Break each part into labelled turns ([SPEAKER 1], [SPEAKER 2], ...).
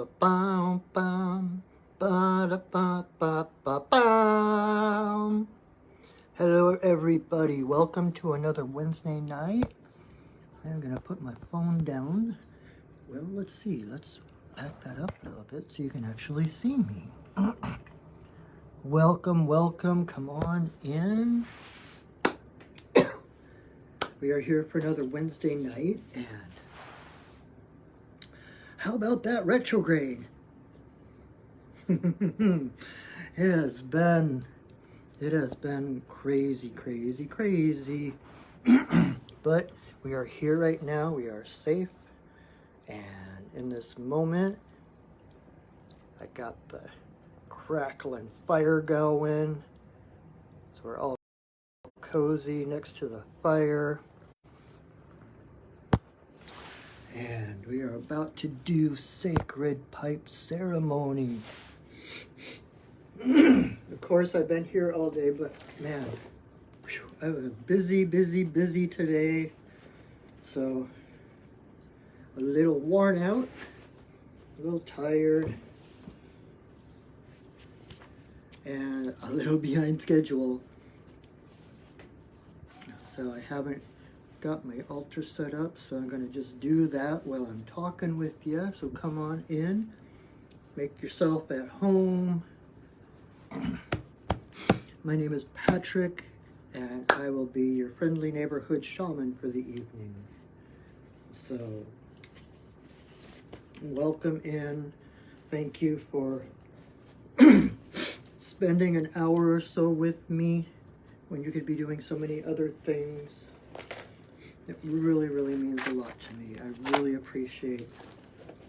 [SPEAKER 1] Bum, bum, ba-da-ba-ba-ba-bum. Hello, everybody. Welcome to another Wednesday night. I'm going to put my phone down. Well, let's see. Let's back that up a little bit so you can actually see me. Welcome, welcome. Come on in. We are here for another Wednesday night, and how about that retrograde? It has been crazy, crazy, crazy. But we are here right now. We are safe. And in this moment, I got the crackling fire going. So we're all cozy next to the fire. And we are about to do sacred pipe ceremony. Of course, I've been here all day, but man, I was busy today. So, a little worn out, a little tired, and a little behind schedule. So I haven't got my altar set up, so I'm going to just do that while I'm talking with you. So come on in, make yourself at home. My name is Patrick, and I will be your friendly neighborhood shaman for the evening. So, welcome in. Thank you for spending an hour or so with me when you could be doing so many other things. It really, really means a lot to me. I really appreciate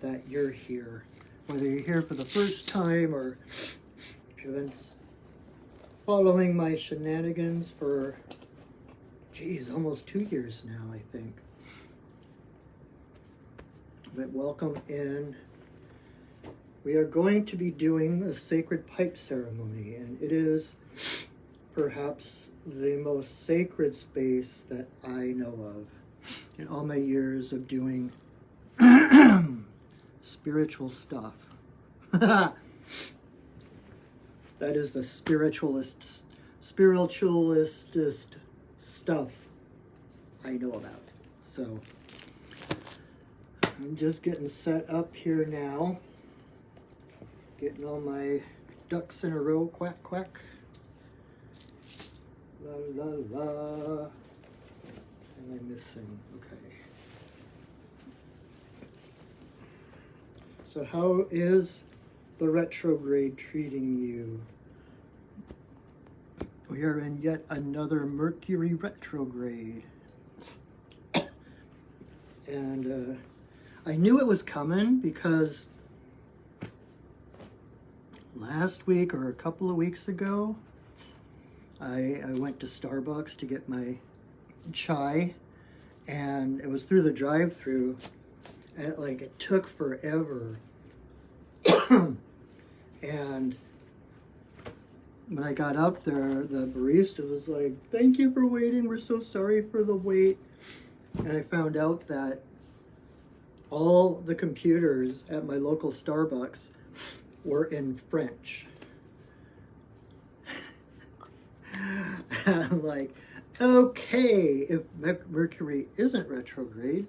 [SPEAKER 1] that you're here. Whether you're here for the first time or if you've been following my shenanigans for, almost 2 years now, I think. But welcome in. We are going to be doing a sacred pipe ceremony, and it is perhaps the most sacred space that I know of in all my years of doing spiritual stuff. That is the spiritualist stuff I know about. So I'm just getting set up here now, getting all my ducks in a row. Quack, quack. La la la. What am I missing? Okay. So how is the retrograde treating you? We are in yet another Mercury retrograde. And I knew it was coming because last week or a couple of weeks ago, I went to Starbucks to get my chai, and it was through the drive-thru, and it took forever. And when I got up there, the barista was like, "Thank you for waiting, we're so sorry for the wait." And I found out that all the computers at my local Starbucks were in French. I'm like, okay, if Mercury isn't retrograde,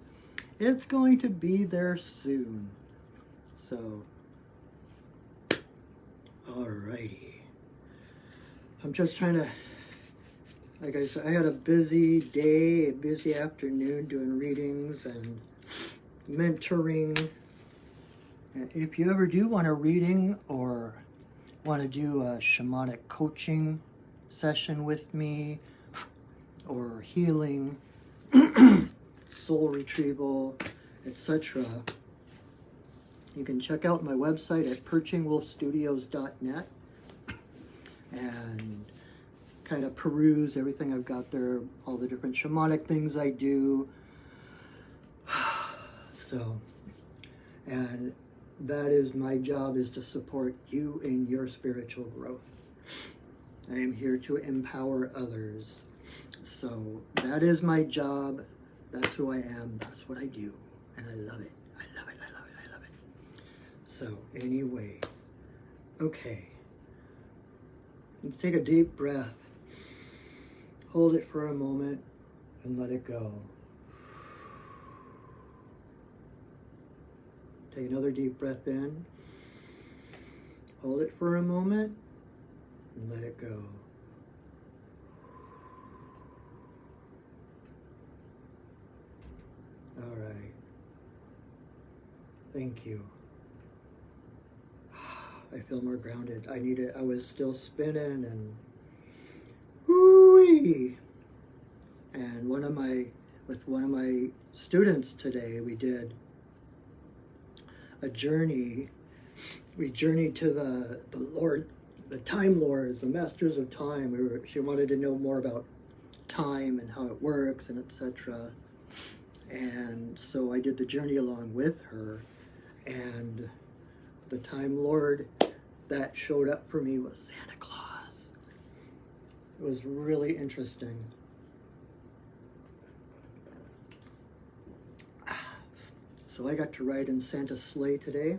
[SPEAKER 1] it's going to be there soon. So, alrighty. I'm just trying to, like I said, I had a busy day, a busy afternoon doing readings and mentoring. And if you ever do want a reading or want to do a shamanic coaching session with me, or healing, soul retrieval, etc., you can check out my website at perchingwolfstudios.net and kind of peruse everything I've got there, all the different shamanic things I do. So, and that is my job, is to support you in your spiritual growth. I am here to empower others. So that is my job. That's who I am. That's what I do. And I love it. I love it. I love it. I love it. So anyway, okay. Let's take a deep breath. Hold it for a moment and let it go. Take another deep breath in. Hold it for a moment and let it go. All right. Thank you. I feel more grounded. I was still spinning and whoo-wee. And with one of my students today, we did a journey. We journeyed to the Lord, the Time Lords, the Masters of Time. She wanted to know more about time and how it works and etc. And so I did the journey along with her, and the Time Lord that showed up for me was Santa Claus. It was really interesting. So I got to ride in Santa's sleigh today.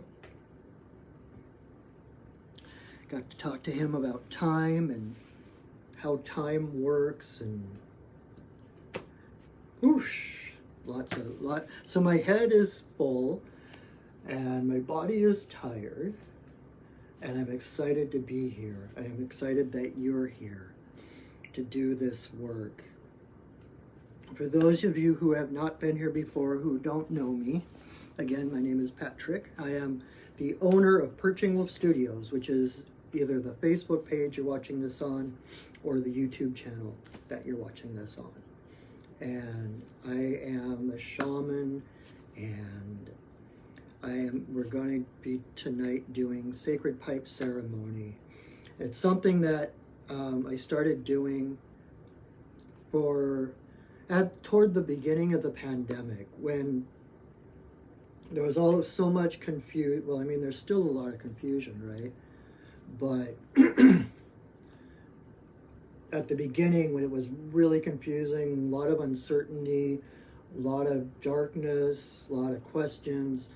[SPEAKER 1] Got to talk to him about time and how time works and whoosh, lot. So my head is full and my body is tired, and I'm excited to be here. I am excited that you're here to do this work. For those of you who have not been here before, who don't know me, again, my name is Patrick. I am the owner of Perching Wolf Studios, which is either the Facebook page you're watching this on or the YouTube channel that you're watching this on. And I am a shaman, and we're going to be tonight doing sacred pipe ceremony. It's something that I started doing toward the beginning of the pandemic, when there was so much confusion. Well, I mean, there's still a lot of confusion, right? But at the beginning, when it was really confusing, a lot of uncertainty, a lot of darkness, a lot of questions,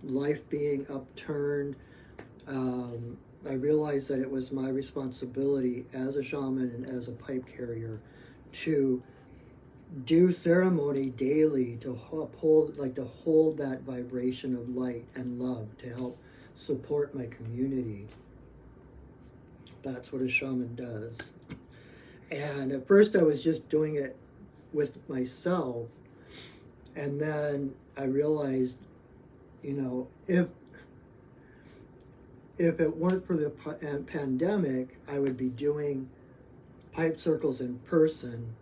[SPEAKER 1] life being upturned, I realized that it was my responsibility as a shaman and as a pipe carrier to do ceremony daily, to hold that vibration of light and love, to help support my community. That's what a shaman does. And at first I was just doing it with myself, and then I realized, if it weren't for the pandemic, I would be doing pipe circles in person.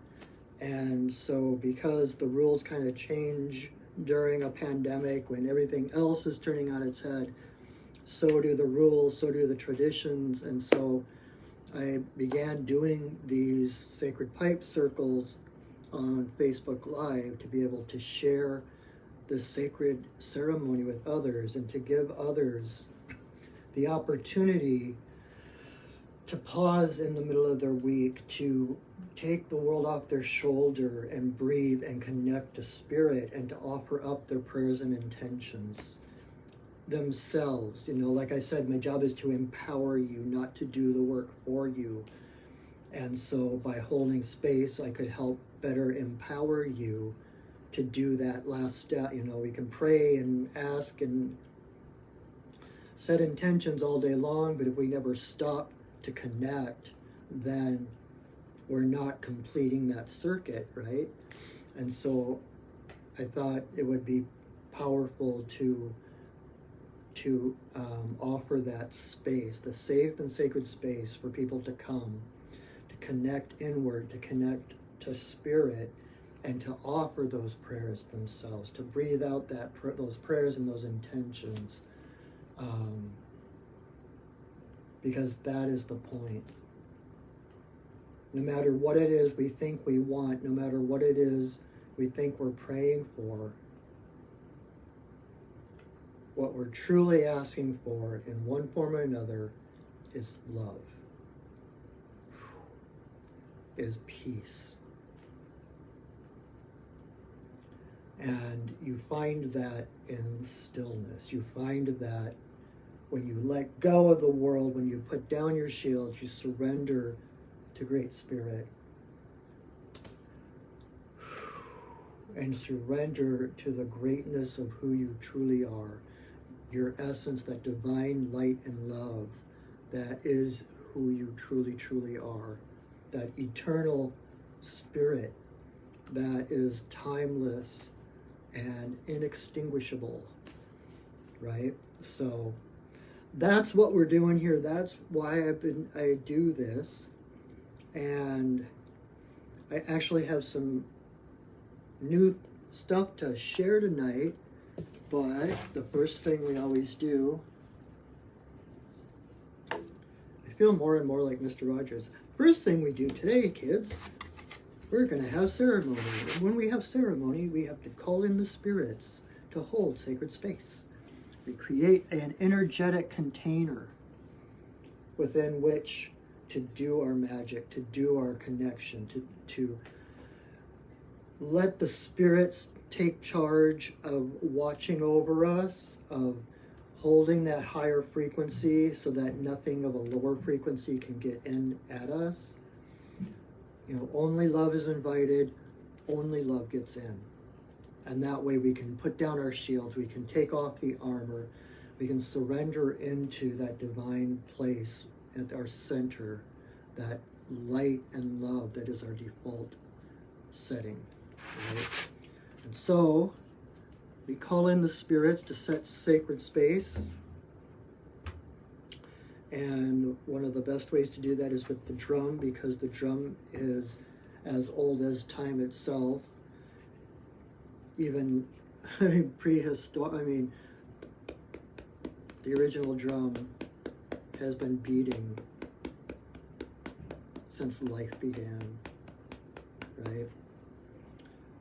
[SPEAKER 1] And so because the rules kind of change during a pandemic when everything else is turning on its head, so do the rules, so do the traditions. And so I began doing these sacred pipe circles on Facebook Live to be able to share this sacred ceremony with others, and to give others the opportunity to pause in the middle of their week, to take the world off their shoulder and breathe and connect to spirit, and to offer up their prayers and intentions themselves. Like I said, my job is to empower you, not to do the work for you. And so by holding space, I could help better empower you to do that last step. We can pray and ask and set intentions all day long, but if we never stop to connect, then we're not completing that circuit, right? And so I thought it would be powerful to offer that space, the safe and sacred space for people to come, to connect inward, to connect to spirit, and to offer those prayers themselves, to breathe out those prayers and those intentions, because that is the point. No matter what it is we think we want, no matter what it is we think we're praying for, what we're truly asking for in one form or another is love, is peace. And you find that in stillness. You find that When you let go of the world, when you put down your shields, you surrender to Great Spirit. And surrender to the greatness of who you truly are. Your essence, that divine light and love, that is who you truly, truly are. That eternal spirit that is timeless and inextinguishable, right? So that's what we're doing here. That's why I do this. And I actually have some new stuff to share tonight, but the first thing we always do, I feel more and more like Mr. Rogers. First thing we do today, kids, we're going to have ceremony. And when we have ceremony, we have to call in the spirits to hold sacred space. We create an energetic container within which to do our magic, to do our connection, to let the spirits take charge of watching over us, of holding that higher frequency so that nothing of a lower frequency can get in at us. You know, only love is invited, only love gets in. And that way we can put down our shields, we can take off the armor, we can surrender into that divine place at our center, that light and love that is our default setting. Right? And so we call in the spirits to set sacred space. And one of the best ways to do that is with the drum, because the drum is as old as time itself. Even prehistoric, the original drum has been beating since life began, right?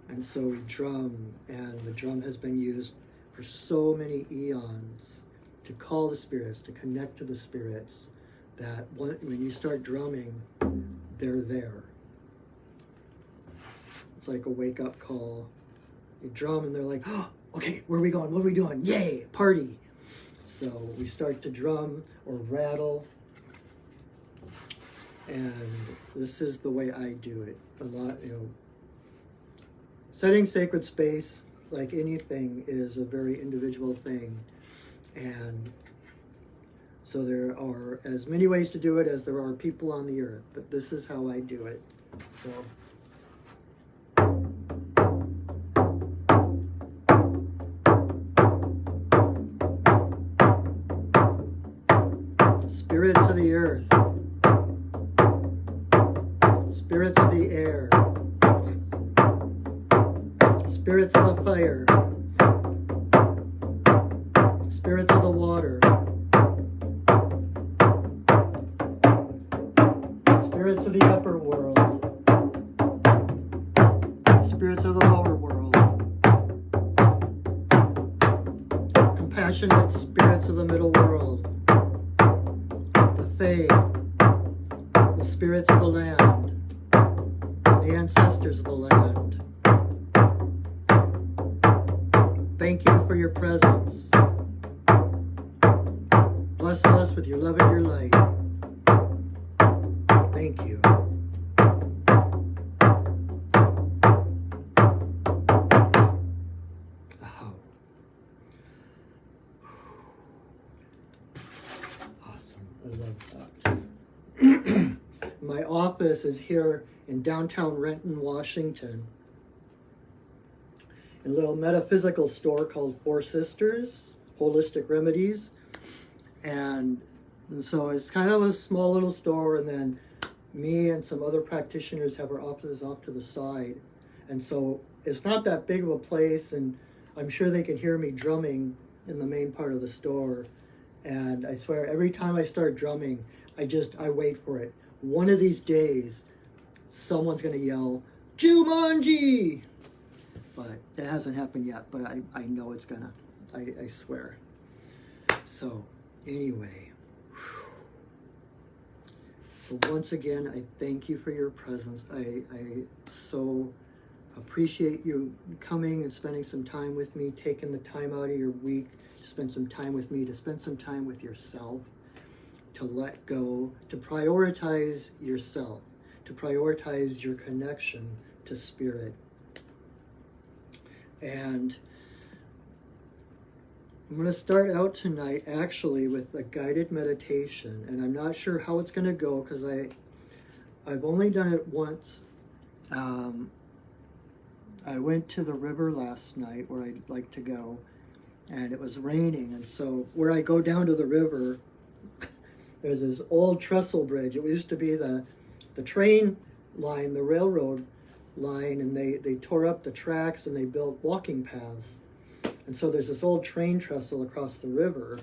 [SPEAKER 1] And so we drum, and the drum has been used for so many eons to call the spirits, to connect to the spirits, that when you start drumming, they're there. It's like a wake-up call. You drum and they're like, oh, okay, where are we going? What are we doing? Yay, party. So we start to drum or rattle. And this is the way I do it. A lot, setting sacred space, like anything, is a very individual thing. And so there are as many ways to do it as there are people on the earth. But this is how I do it. So spirits of the earth, spirits of the air, spirits of the fire, spirits of the water, spirits of the upper world, spirits of the lower world, compassionate spirits of the middle world, the Fae, the spirits of the land, the ancestors of the land. Thank you for your presence. Bless us with your love and your light. Thank you. Oh. Awesome. I love that. My office is here in downtown Renton, Washington, in a little metaphysical store called Four Sisters Holistic Remedies. And so it's kind of a small little store, and then me and some other practitioners have our offices off to the side. And so it's not that big of a place, and I'm sure they can hear me drumming in the main part of the store. And I swear, every time I start drumming, I wait for it. One of these days, someone's going to yell, Jumanji! But it hasn't happened yet, but I know it's gonna. I swear. So, anyway. So once again, I thank you for your presence. I so appreciate you coming and spending some time with me, taking the time out of your week to spend some time with me, to spend some time with yourself, to let go, to prioritize yourself, to prioritize your connection to Spirit. And I'm going to start out tonight actually with a guided meditation, and I'm not sure how it's going to go because I've only done it once. I went to the river last night where I like to go, and it was raining, and so where I go down to the river, there's this old trestle bridge. It used to be the train line, the railroad line, and they tore up the tracks and they built walking paths. And so there's this old train trestle across the river,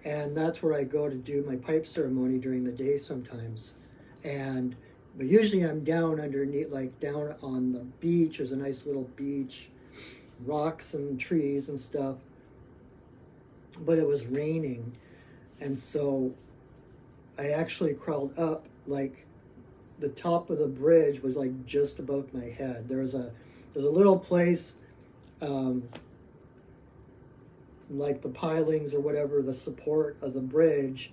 [SPEAKER 1] and that's where I go to do my pipe ceremony during the day sometimes. But usually I'm down underneath, like down on the beach. There's a nice little beach, rocks and trees and stuff. But it was raining, and so I actually crawled up, like the top of the bridge was like just above my head. There's a little place, like the pilings or whatever, the support of the bridge,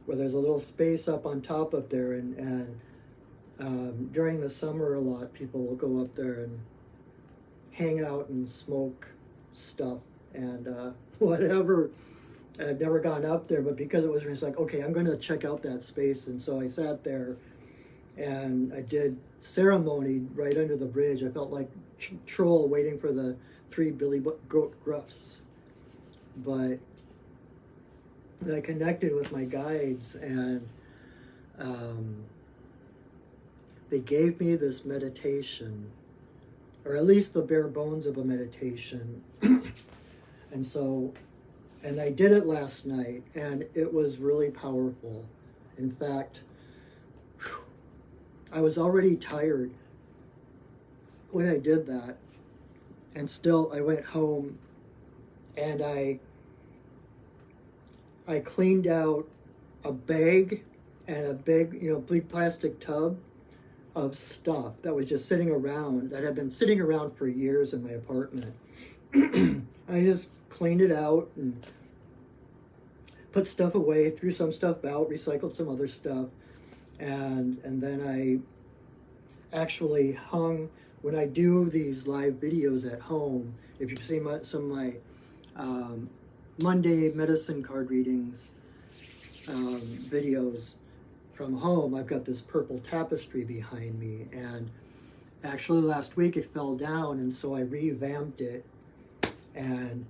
[SPEAKER 1] where there's a little space up on top of there, and during the summer a lot people will go up there and hang out and smoke stuff and whatever. I've never gone up there, but because it was like, okay, I'm going to check out that space, and so I sat there and I did ceremony right under the bridge. I felt like Troll waiting for the 3 billy goat gruffs. But I connected with my guides, and they gave me this meditation, or at least the bare bones of a meditation. And I did it last night, and it was really powerful. In fact, I was already tired when I did that, and still I went home and I cleaned out a bag and a big, big plastic tub of stuff that was just sitting around, that had been sitting around for years in my apartment. I just cleaned it out and put stuff away, threw some stuff out, recycled some other stuff, and then I actually hung, when I do these live videos at home, if you've seen some of my Monday medicine card readings videos from home, I've got this purple tapestry behind me, and actually last week it fell down, and so I revamped it, and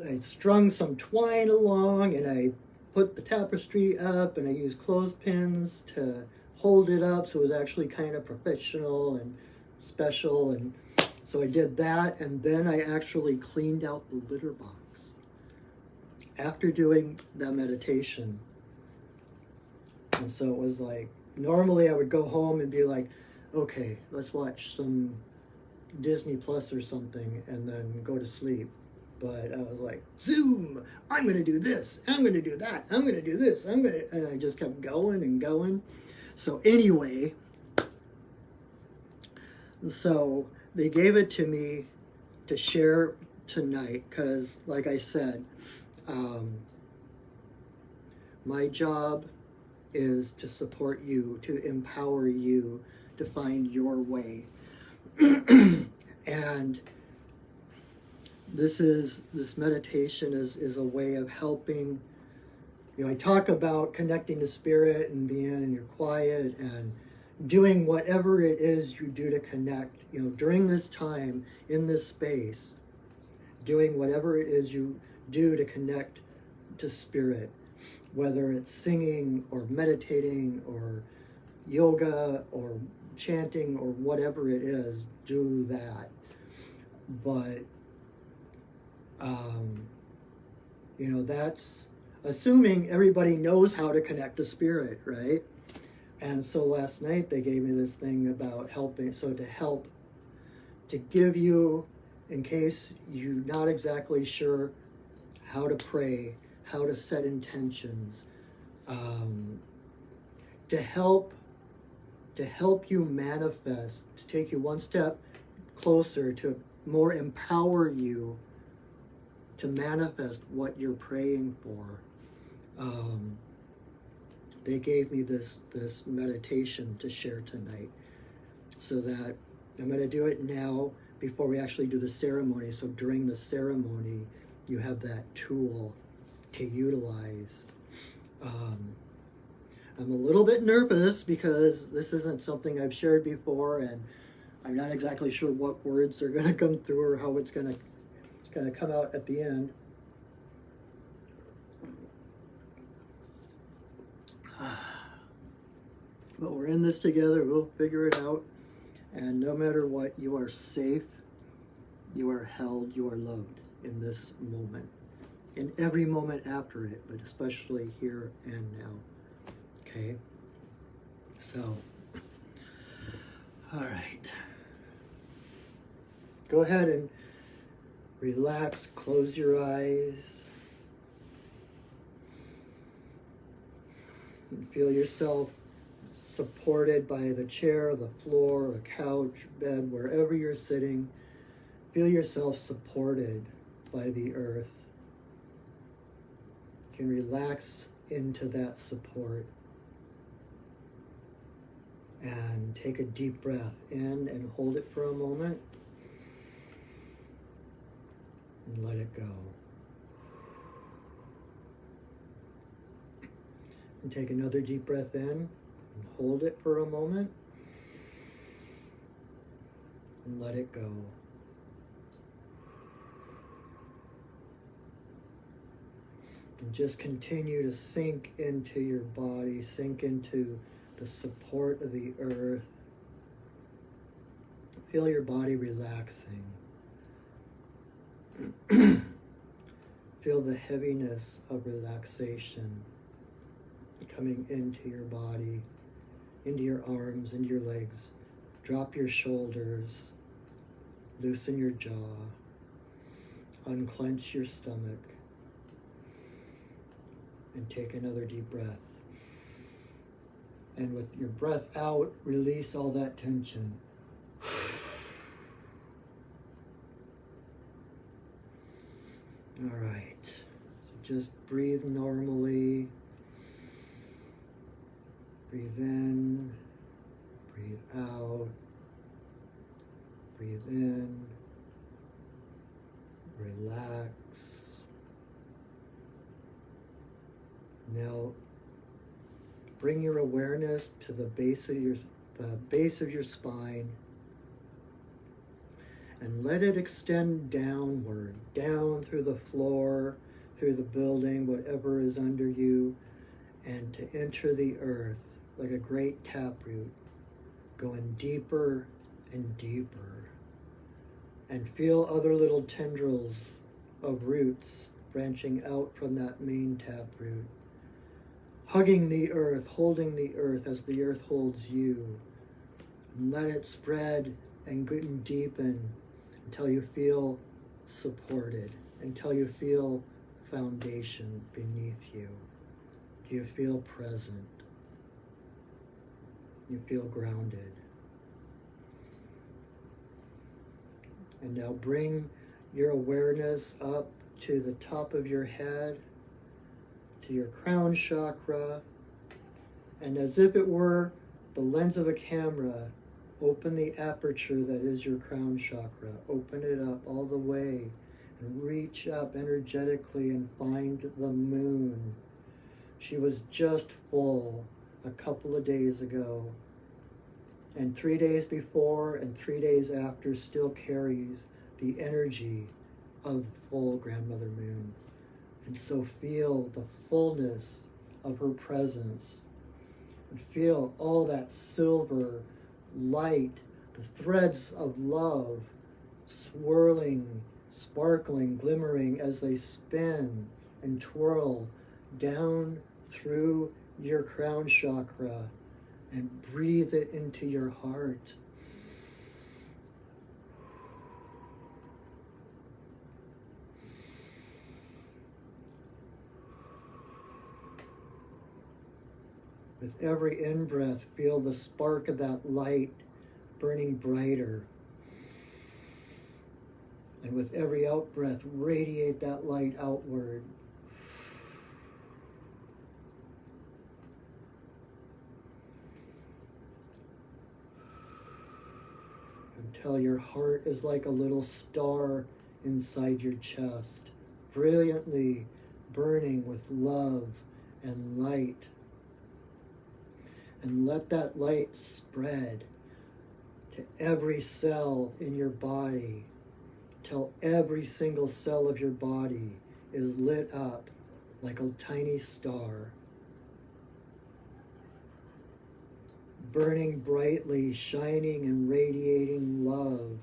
[SPEAKER 1] I strung some twine along, and I put the tapestry up, and I used clothespins to hold it up, so it was actually kind of professional and special. And so I did that, and then I actually cleaned out the litter box after doing the meditation. And so it was like, normally I would go home and be like, okay, let's watch some Disney Plus or something and then go to sleep. But I was like, zoom, I'm going to do this, I'm going to do that, I'm going to do this, and I just kept going and going. So anyway, so they gave it to me to share tonight because, like I said, my job is to support you, to empower you to find your way. And this meditation is a way of helping. I talk about connecting to Spirit and being in your quiet and doing whatever it is you do to connect, during this time, in this space, doing whatever it is you do to connect to Spirit, whether it's singing or meditating or yoga or chanting or whatever it is, do that. But, that's assuming everybody knows how to connect to Spirit, right? And so last night they gave me this thing about helping, so to give you, in case you're not exactly sure how to pray, how to set intentions, to help you manifest, to take you one step closer, to more empower you to manifest what you're praying for. They gave me this meditation to share tonight, so that I'm going to do it now before we actually do the ceremony. So during the ceremony, you have that tool to utilize. I'm a little bit nervous because this isn't something I've shared before, and I'm not exactly sure what words are going to come through or how it's going to come out at the end. But we're in this together. We'll figure it out. And no matter what, you are safe, you are held, you are loved in this moment. In every moment after it, but especially here and now. Okay? So, all right. Go ahead and relax, close your eyes. And feel yourself supported by the chair, the floor, a couch, bed, wherever you're sitting. Feel yourself supported by the earth. You can relax into that support. And take a deep breath in and hold it for a moment. And let it go. And take another deep breath in. And hold it for a moment and let it go. And just continue to sink into your body, sink into the support of the earth. Feel your body relaxing. Feel the heaviness of relaxation coming into your body, into your arms, into your legs. Drop your shoulders, loosen your jaw, unclench your stomach, and take another deep breath. And with your breath out, release all that tension. All right, so just breathe normally. Breathe in, breathe out, breathe in, relax. Now, bring your awareness to the base of your spine, and let it extend downward, down through the floor, through the building, whatever is under you, and to enter the earth like a great taproot, going deeper and deeper. And feel other little tendrils of roots branching out from that main taproot, hugging the earth, holding the earth as the earth holds you. And let it spread and deepen until you feel supported, until you feel foundation beneath you. You feel present. You feel grounded. And now bring your awareness up to the top of your head, to your crown chakra, and as if it were the lens of a camera, open the aperture that is your crown chakra. Open it up all the way and reach up energetically and find the moon. She was just full a couple of days ago, and 3 days before and 3 days after still carries the energy of full grandmother moon. And so feel the fullness of her presence, and feel all that silver light, the threads of love swirling, sparkling, glimmering as they spin and twirl down through your crown chakra, and breathe it into your heart. With every in-breath, feel the spark of that light burning brighter. And with every out-breath, radiate that light outward. Until your heart is like a little star inside your chest, brilliantly burning with love and light. And let that light spread to every cell in your body, till every single cell of your body is lit up like a tiny star, burning brightly, shining and radiating love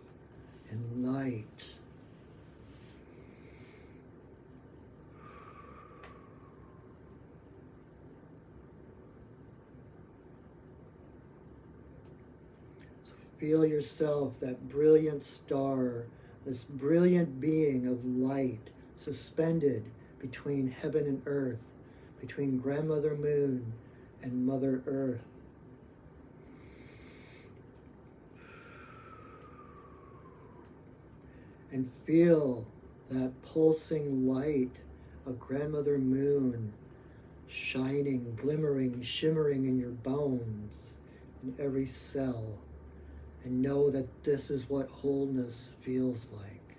[SPEAKER 1] and light. So feel yourself, that brilliant star, this brilliant being of light, suspended between heaven and earth, between Grandmother Moon and Mother Earth. And feel that pulsing light of Grandmother Moon shining, glimmering, shimmering in your bones, in every cell. And know that this is what wholeness feels like.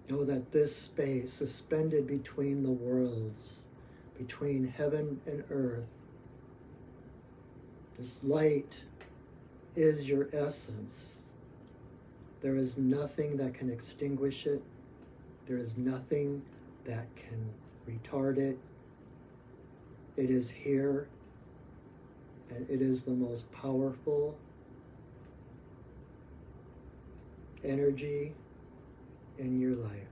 [SPEAKER 1] Know that this space, suspended between the worlds, between heaven and earth, this light is your essence. There is nothing that can extinguish it. There is nothing that can retard it. It is here, and it is the most powerful energy in your life.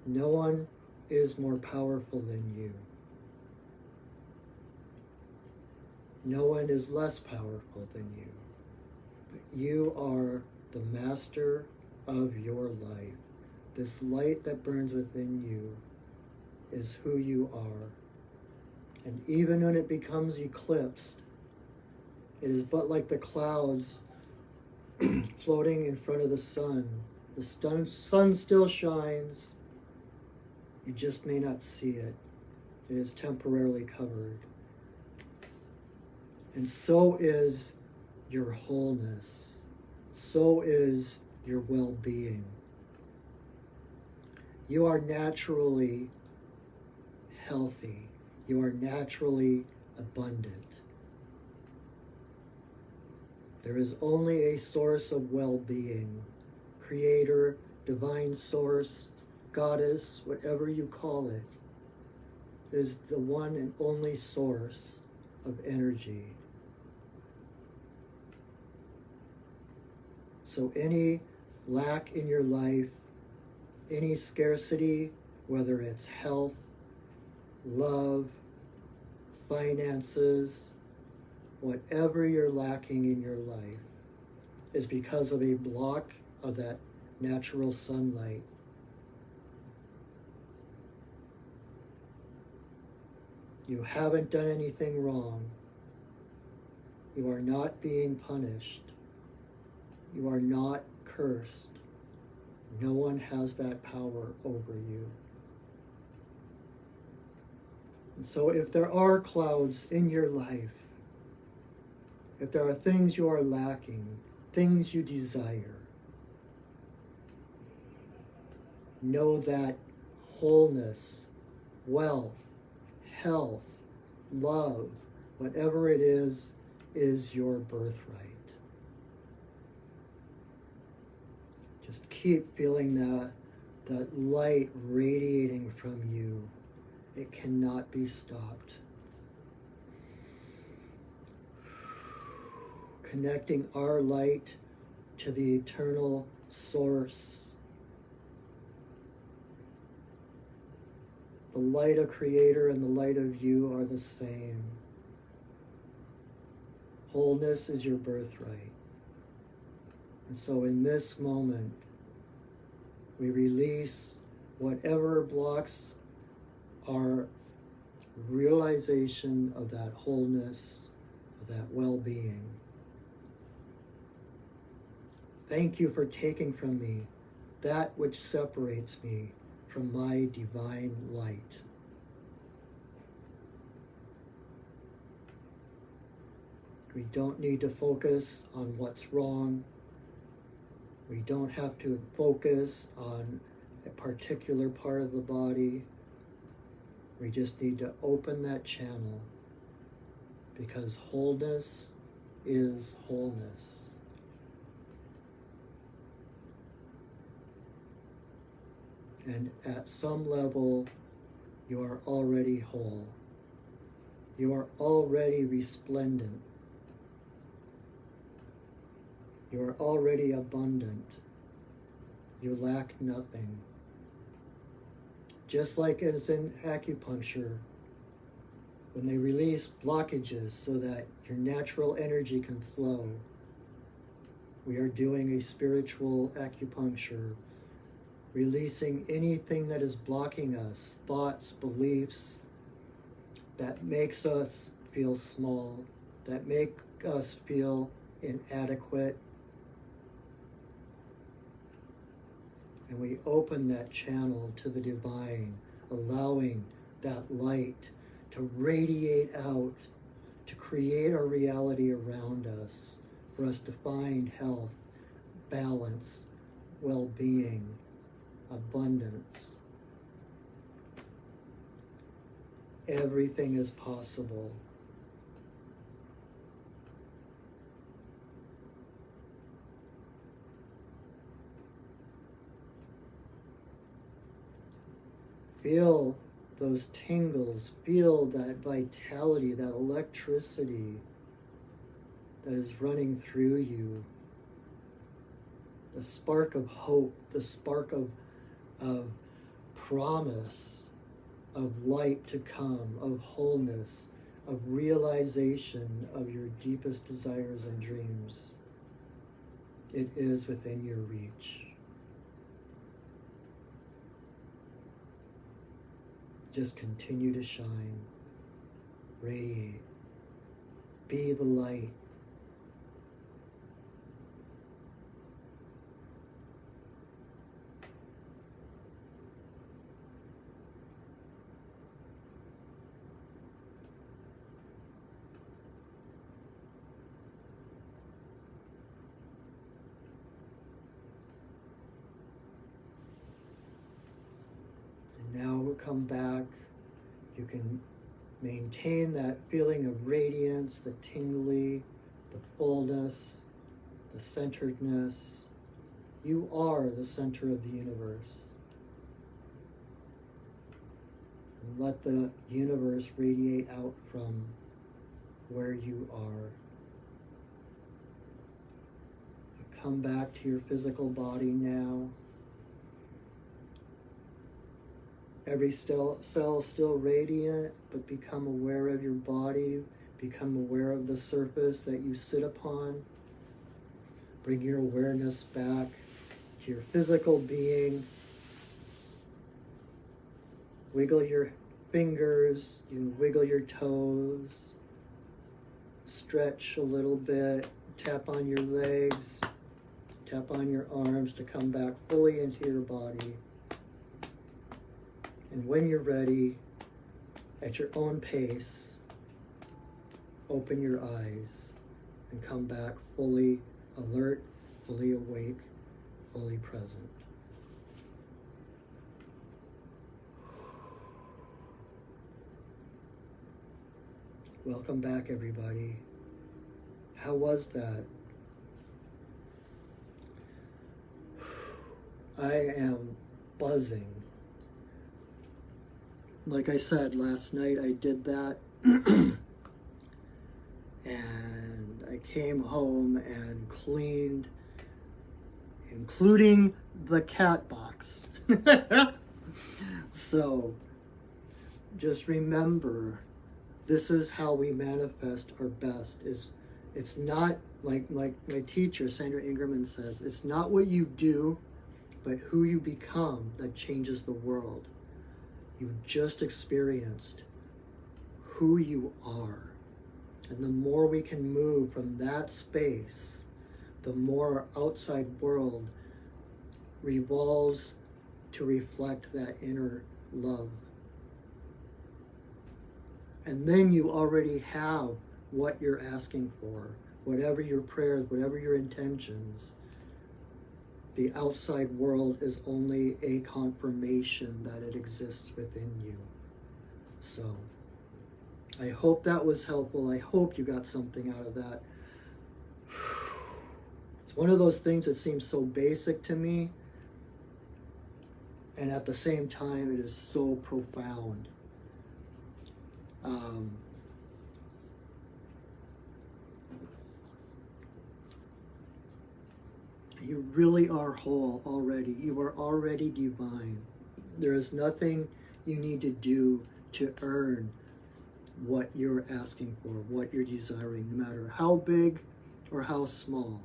[SPEAKER 1] No one is more powerful than you. No one is less powerful than you. But you are the master of your life. This light that burns within you is who you are. And even when it becomes eclipsed, it is but like the clouds floating in front of the sun. The sun still shines. You just may not see it. It is temporarily covered. And so is your wholeness. So is your well-being. You are naturally healthy. You are naturally abundant. There is only a source of well-being, creator, divine source, goddess, whatever you call it, is the one and only source of energy. So any lack in your life, any scarcity, whether it's health, love, finances, whatever you're lacking in your life, is because of a block of that natural sunlight. You haven't done anything wrong. You are not being punished. You are not cursed. No one has that power over you. And so if there are clouds in your life, if there are things you are lacking, things you desire, know that wholeness, wealth, health, love, whatever it is your birthright. Just keep feeling that light radiating from you. It cannot be stopped. Connecting our light to the eternal source. The light of Creator and the light of you are the same. Wholeness is your birthright. And so in this moment, we release whatever blocks are realization of that wholeness, of that well-being. Thank you for taking from me that which separates me from my divine light. We don't need to focus on what's wrong. We don't have to focus on a particular part of the body. We just need to open that channel, because wholeness is wholeness. And at some level, you are already whole. You are already resplendent. You are already abundant. You lack nothing. Just like it's in acupuncture, when they release blockages so that your natural energy can flow, we are doing a spiritual acupuncture, releasing anything that is blocking us, thoughts, beliefs, that makes us feel small, that make us feel inadequate. And we open that channel to the divine, allowing that light to radiate out, to create our reality around us, for us to find health, balance, well-being, abundance. Everything is possible. Feel those tingles, feel that vitality, that electricity that is running through you. The spark of hope, the spark of promise, of light to come, of wholeness, of realization of your deepest desires and dreams. It is within your reach. Just continue to shine, radiate, be the light. Now we'll come back. You can maintain that feeling of radiance, the tingly, the fullness, the centeredness. You are the center of the universe. And let the universe radiate out from where you are. Come back to your physical body now. Every cell still radiant, but become aware of your body. Become aware of the surface that you sit upon. Bring your awareness back to your physical being. Wiggle your fingers, you can wiggle your toes. Stretch a little bit, tap on your legs, tap on your arms to come back fully into your body. And when you're ready, at your own pace, open your eyes and come back fully alert, fully awake, fully present. Welcome back, everybody. How was that? I am buzzing. Like I said, last night I did that and I came home and cleaned, including the cat box. So just remember, this is how we manifest our best. It's not like my teacher, Sandra Ingerman, says, it's not what you do, but who you become that changes the world. You just experienced who you are. And the more we can move from that space, the more our outside world revolves to reflect that inner love. And then you already have what you're asking for, whatever your prayers, whatever your intentions. The outside world is only a confirmation that it exists within you. So, I hope that was helpful. I hope you got something out of that. It's one of those things that seems so basic to me, and at the same time, it is so profound. You really are whole already. You are already divine. There is nothing you need to do to earn what you're asking for, what you're desiring, no matter how big or how small.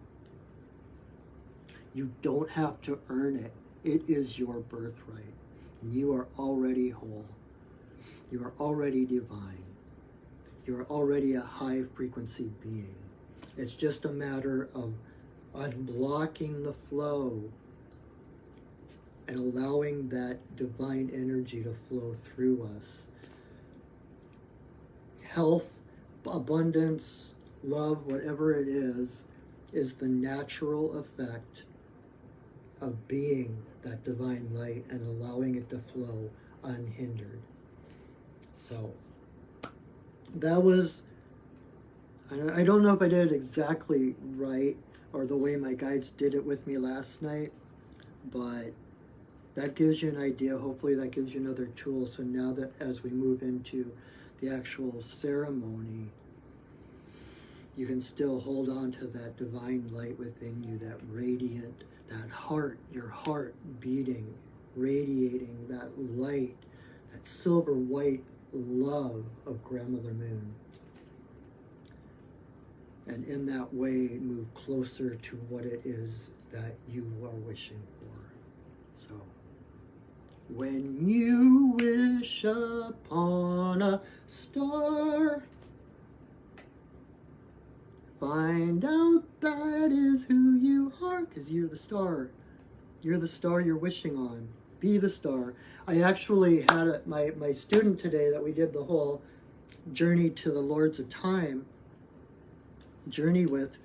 [SPEAKER 1] You don't have to earn it. It is your birthright. And you are already whole. You are already divine. You are already a high frequency being. It's just a matter of unblocking the flow and allowing that divine energy to flow through us. Health, abundance, love, whatever it is the natural effect of being that divine light and allowing it to flow unhindered. So that was, I don't know if I did it exactly right or the way my guides did it with me last night, but that gives you an idea. Hopefully that gives you another tool. So now that as we move into the actual ceremony, you can still hold on to that divine light within you, that radiant, that heart, your heart beating, radiating that light, that silver white love of Grandmother Moon. And in that way, move closer to what it is that you are wishing for. So, when you wish upon a star, find out that is who you are, because you're the star. You're the star you're wishing on. Be the star. I actually had my student today that we did the whole journey to the Lords of Time journey with.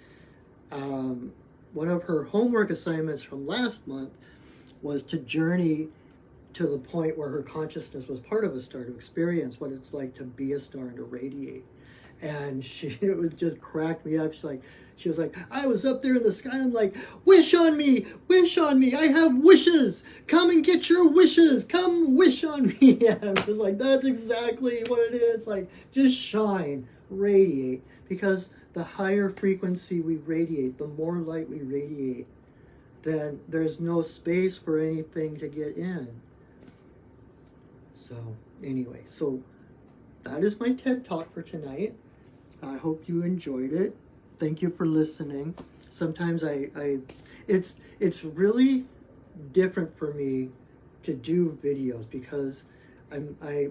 [SPEAKER 1] One of her homework assignments from last month was to journey to the point where her consciousness was part of a star, to experience what it's like to be a star and to radiate. And it would just crack me up. She was like, I was up there in the sky. I'm like, wish on me, I have wishes. Come and get your wishes. Come wish on me. And I was like, that's exactly what it is. Like, just shine, radiate. Because the higher frequency we radiate, the more light we radiate, then there's no space for anything to get in. So anyway, so that is my TED Talk for tonight. I hope you enjoyed it. Thank you for listening. Sometimes it's really different for me to do videos because I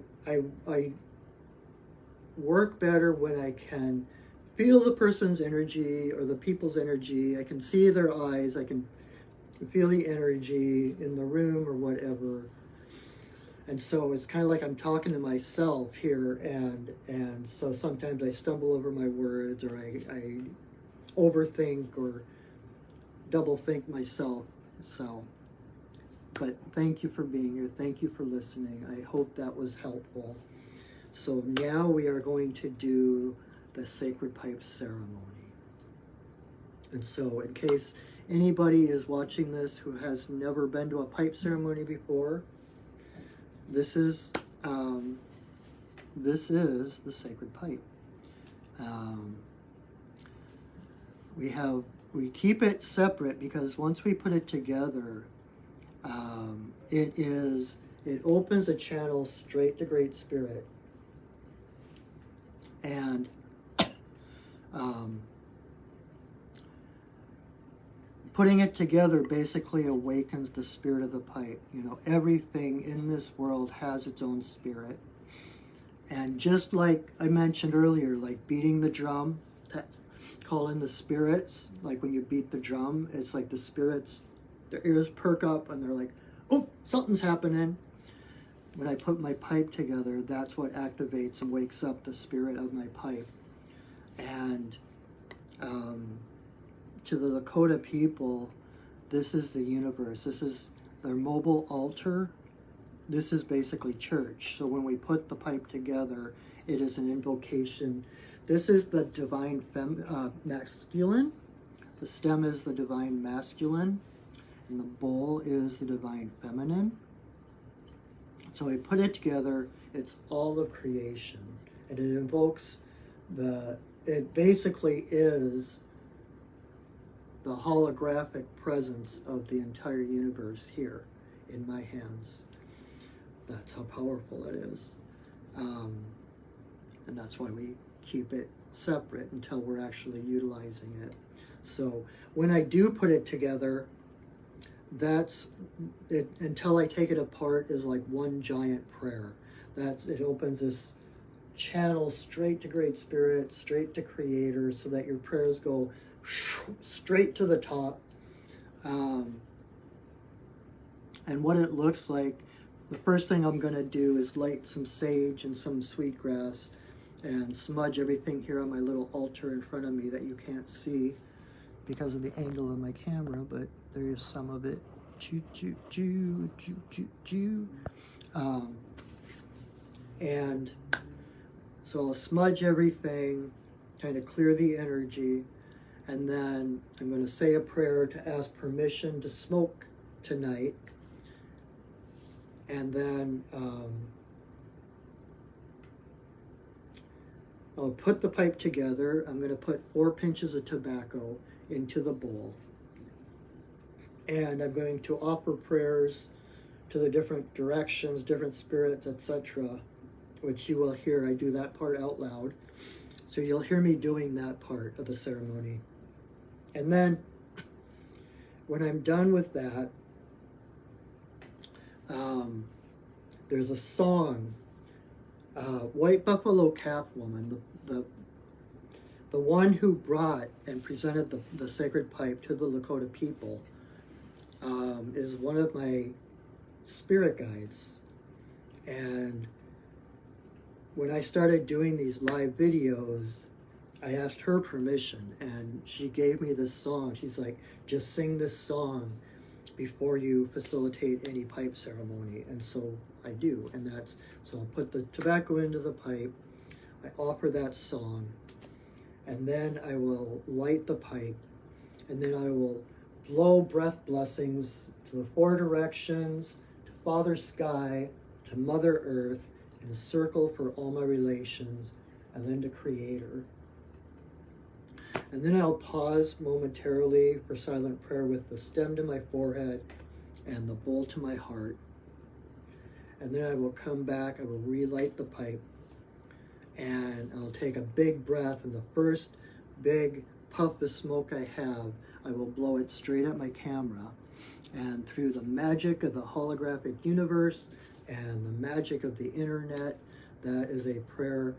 [SPEAKER 1] work better when I can feel the person's energy or the people's energy. I can see their eyes. I can feel the energy in the room or whatever. And so it's kind of like I'm talking to myself here, and so sometimes I stumble over my words, or I overthink or double think myself. So, but thank you for being here. Thank you for listening. I hope that was helpful. So now we are going to do the Sacred Pipe ceremony. And so in case anybody is watching this who has never been to a pipe ceremony before, this is the Sacred Pipe. We keep it separate because once we put it together, it opens a channel straight to Great Spirit, and putting it together basically awakens the spirit of the pipe. You know, everything in this world has its own spirit. And just like I mentioned earlier, like beating the drum, call in the spirits, like when you beat the drum, it's like the spirits, their ears perk up and they're like, oh, something's happening. When I put my pipe together, that's what activates and wakes up the spirit of my pipe. And to the Lakota people, this is the universe. This is their mobile altar. This is basically church. So when we put the pipe together, it is an invocation. This is the divine masculine. The stem is the divine masculine. And the bowl is the divine feminine. So we put it together. It's all of creation. And it invokes it basically is the holographic presence of the entire universe here in my hands. That's how powerful it is. And that's why we keep it separate until we're actually utilizing it. So when I do put it together, that's it. Until I take it apart is like one giant prayer. It opens this channel straight to Great Spirit, straight to Creator, so that your prayers go straight to the top. And what it looks like, the first thing I'm going to do is light some sage and some sweetgrass and smudge everything here on my little altar in front of me that you can't see because of the angle of my camera, but there's some of it. Choo, choo, choo, choo, choo, choo. And so I'll smudge everything, kind of clear the energy, and then I'm going to say a prayer to ask permission to smoke tonight. And then I'll put the pipe together. I'm going to put 4 pinches of tobacco into the bowl. And I'm going to offer prayers to the different directions, different spirits, etc., which you will hear. I do that part out loud. So you'll hear me doing that part of the ceremony. And then when I'm done with that, there's a song, White Buffalo Calf Woman, the one who brought and presented the sacred pipe to the Lakota people, is one of my spirit guides. And when I started doing these live videos, I asked her permission, and she gave me this song. She's like, just sing this song before you facilitate any pipe ceremony. And so I do, and so I'll put the tobacco into the pipe, I offer that song, and then I will light the pipe, and then I will blow breath blessings to the 4 directions, to Father Sky, to Mother Earth, in a circle for all my relations, and then to Creator. And then I'll pause momentarily for silent prayer with the stem to my forehead and the bowl to my heart. And then I will come back, I will relight the pipe, and I'll take a big breath, and the first big puff of smoke I have, I will blow it straight at my camera. And through the magic of the holographic universe and the magic of the internet, that is a prayer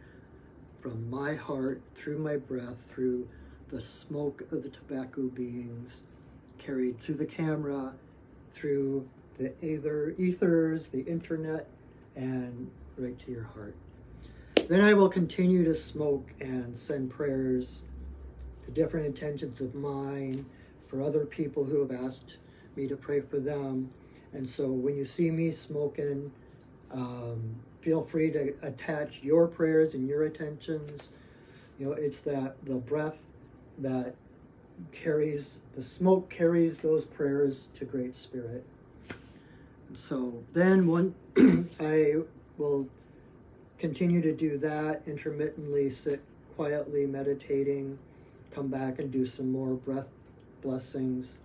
[SPEAKER 1] from my heart, through my breath, through the smoke of the tobacco beings, carried through the camera, through the ethers, the internet, and right to your heart. Then I will continue to smoke and send prayers to different intentions of mine for other people who have asked me to pray for them. And so when you see me smoking, feel free to attach your prayers and your intentions. You know, it's that the breath that carries, the smoke carries those prayers to Great Spirit. And so then I will continue to do that, intermittently sit quietly meditating, come back and do some more breath blessings.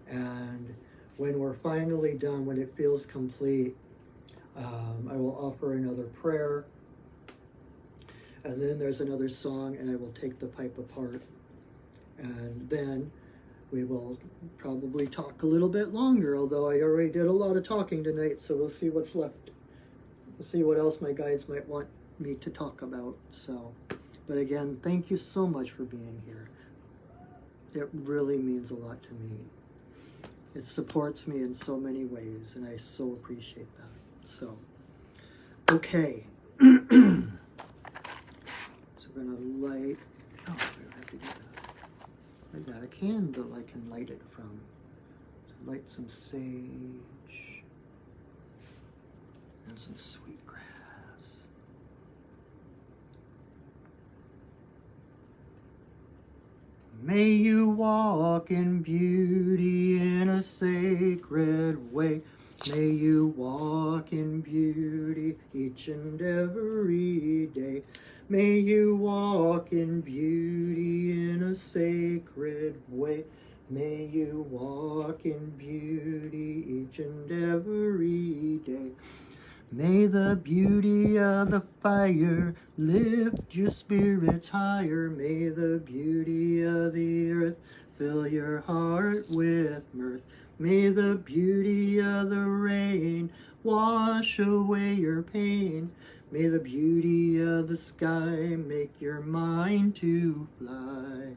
[SPEAKER 1] And when we're finally done, when it feels complete, I will offer another prayer. And then there's another song, and I will take the pipe apart. And then we will probably talk a little bit longer, although I already did a lot of talking tonight, so we'll see what's left. We'll see what else my guides might want me to talk about. So, but again, thank you so much for being here. It really means a lot to me. It supports me in so many ways, and I so appreciate that. So, okay. So we're going to light, oh, I don't have to do that. I got a candle I can light it from. So light some sage and some sweet grass. May you walk in beauty in a sacred way. May you walk in beauty each and every day. May you walk in beauty in a sacred way. May you walk in beauty each and every day. May the beauty of the fire lift your spirits higher. May the beauty of the earth fill your heart with mirth. May the beauty of the rain wash away your pain. May the beauty of the sky make your mind to fly.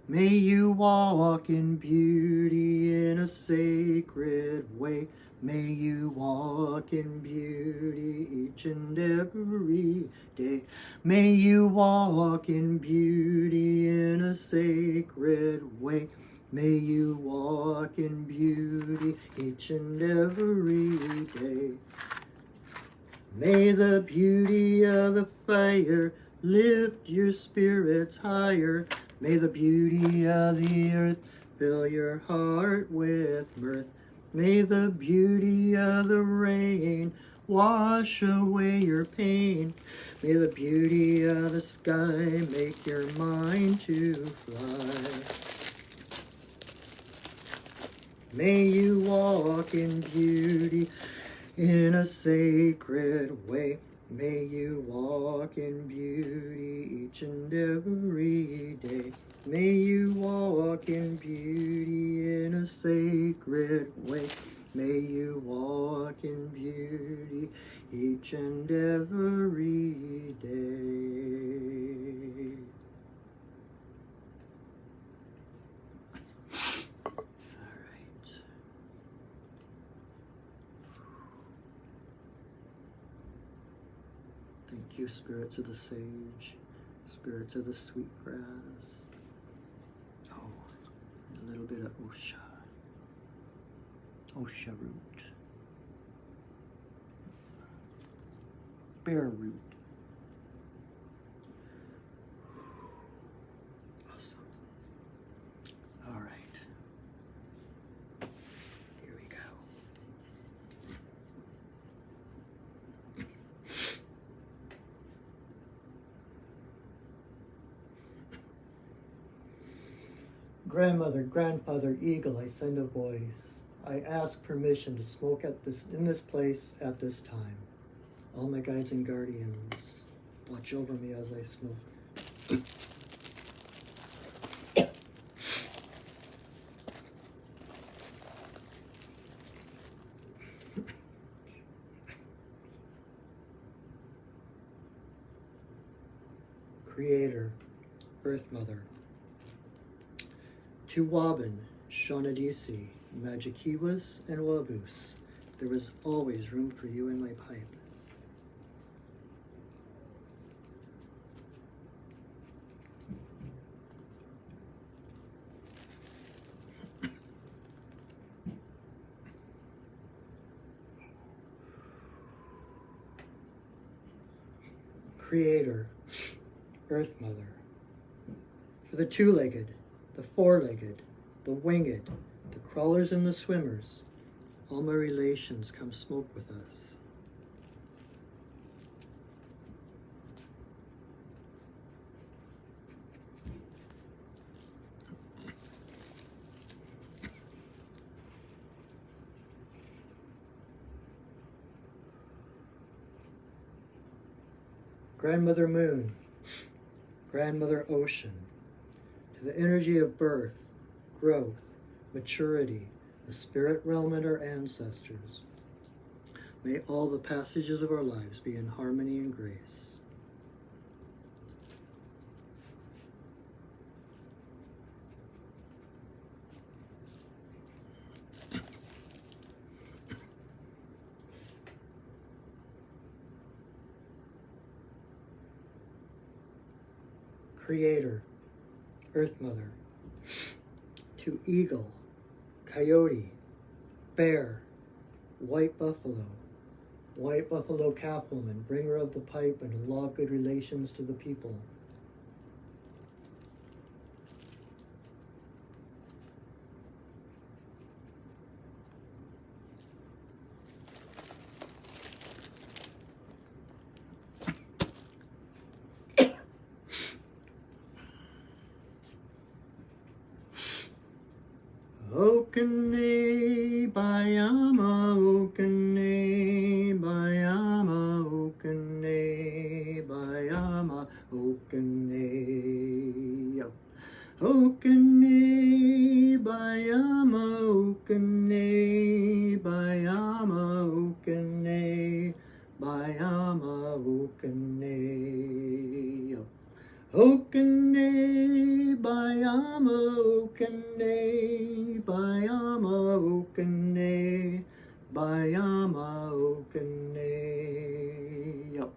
[SPEAKER 1] May you walk in beauty in a sacred way. May you walk in beauty each and every day. May you walk in beauty in a sacred way. May you walk in beauty each and every day. May the beauty of the fire lift your spirits higher. May the beauty of the earth fill your heart with mirth. May the beauty of the rain wash away your pain. May the beauty of the sky make your mind to fly. May you walk in beauty in a sacred way. May you walk in beauty each and every day. May you walk in beauty in a sacred way. May you walk in beauty each and every day. All right. Thank you, spirits of the sage, spirits of the sweet grass. Oh, and a little bit of Osha root, bear root. Awesome. All right. Here we go. Grandmother, grandfather, eagle, I send a voice. I ask permission to smoke in this place at this time. All my guides and guardians, watch over me as I smoke. Creator, Earth Mother, to Wabin, Shaunadisi, Magikiwas, and Wabus, there was always room for you in my pipe. Creator, Earth Mother, for the two-legged, the four-legged, the winged, the crawlers and the swimmers, all my relations come smoke with us. Grandmother Moon, Grandmother Ocean, to the energy of birth, growth, maturity, the spirit realm and our ancestors. May all the passages of our lives be in harmony and grace. Creator, Earth Mother, to eagle, coyote, bear, white buffalo Catwoman, bringer of the pipe and the law of good relations to the people. Okene bayama, okene bayama, okene bayama, okene. Okene bayama, okene bayama, okene bayama, okene. Okene bayama, okene bayama, okene bayama, okene. Yep.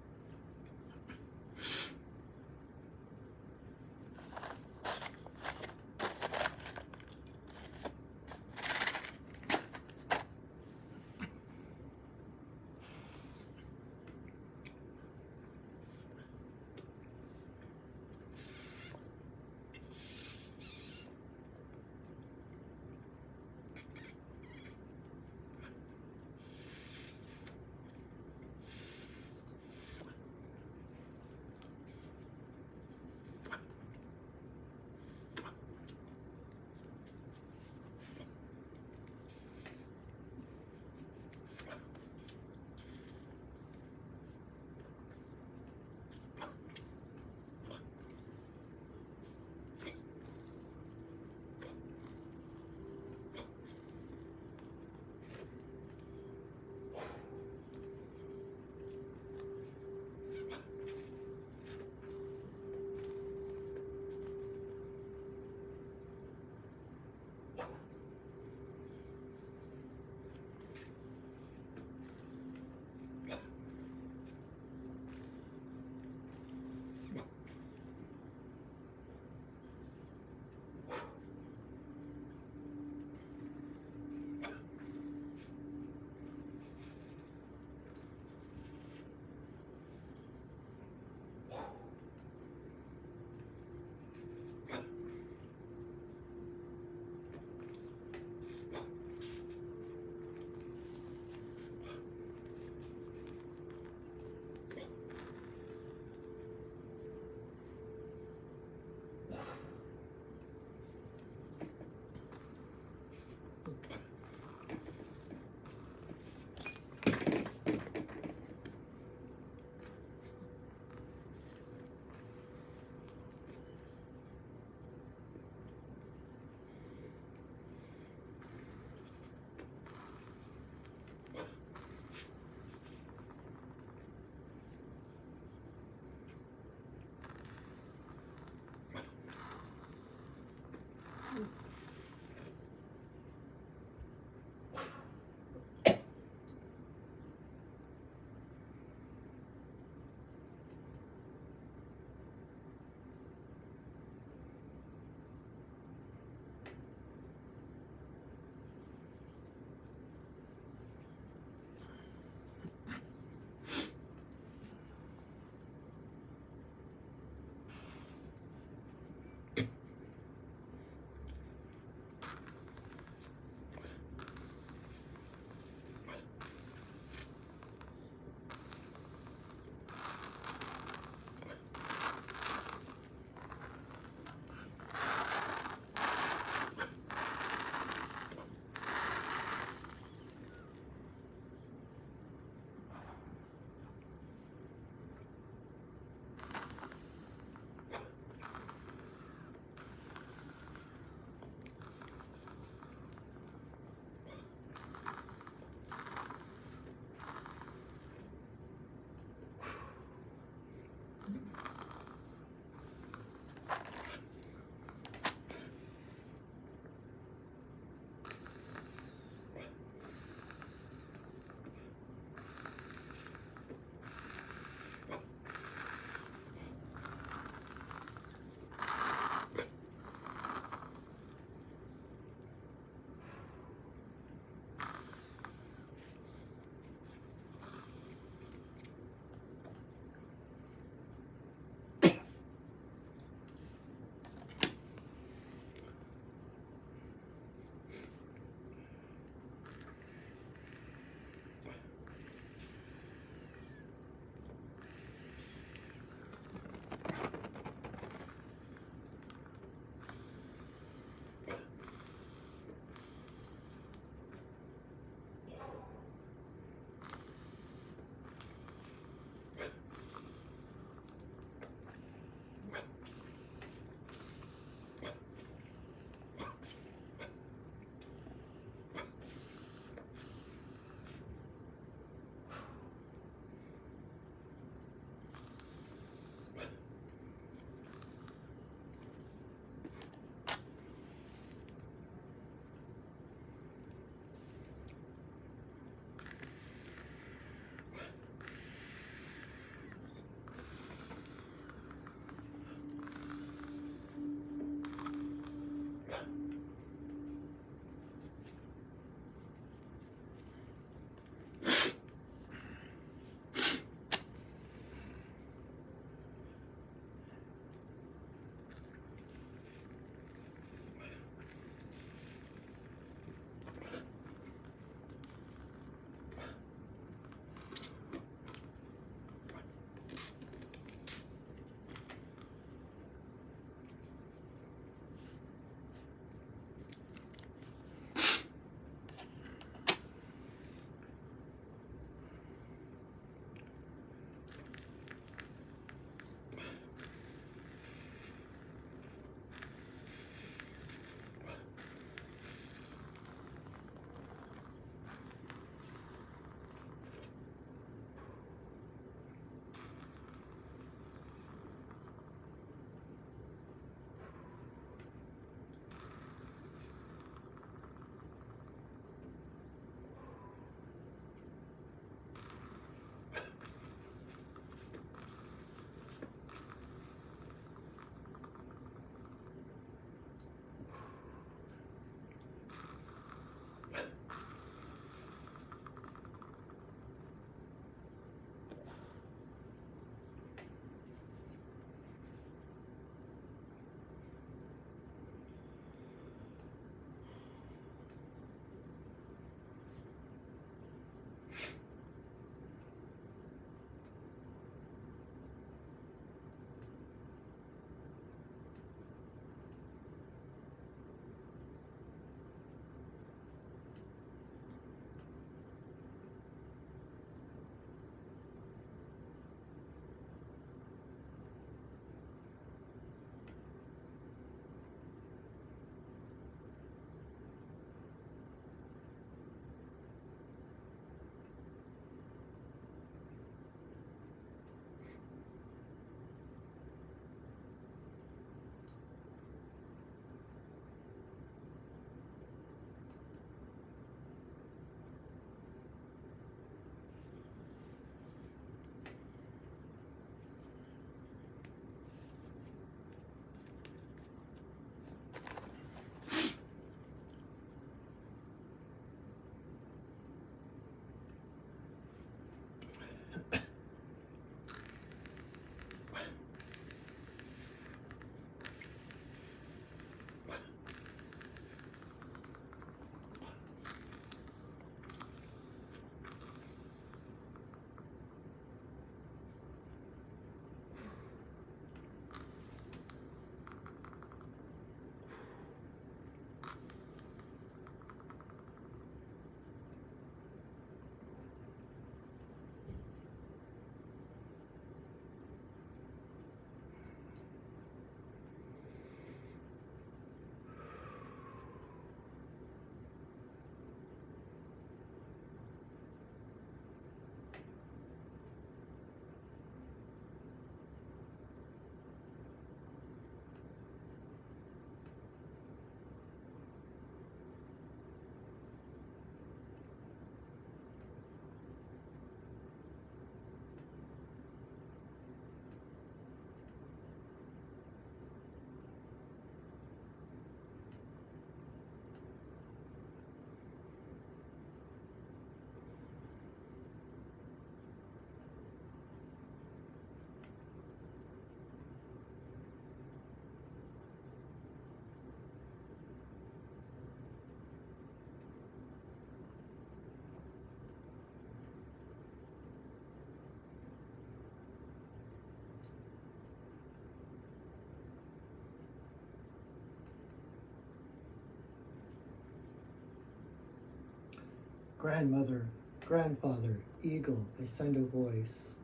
[SPEAKER 1] grandmother, grandfather, eagle, I send a voice.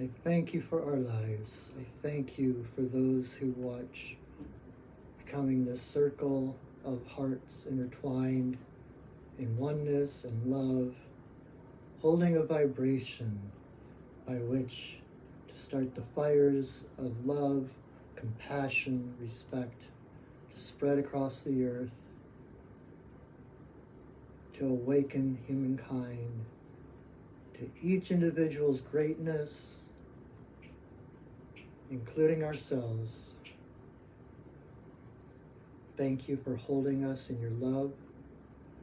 [SPEAKER 1] I thank you for our lives. I thank you for those who watch, becoming this circle of hearts intertwined in oneness and love, holding a vibration by which to start the fires of love, compassion, respect to spread across the earth, to awaken humankind to each individual's greatness, including ourselves. Thank you for holding us in your love,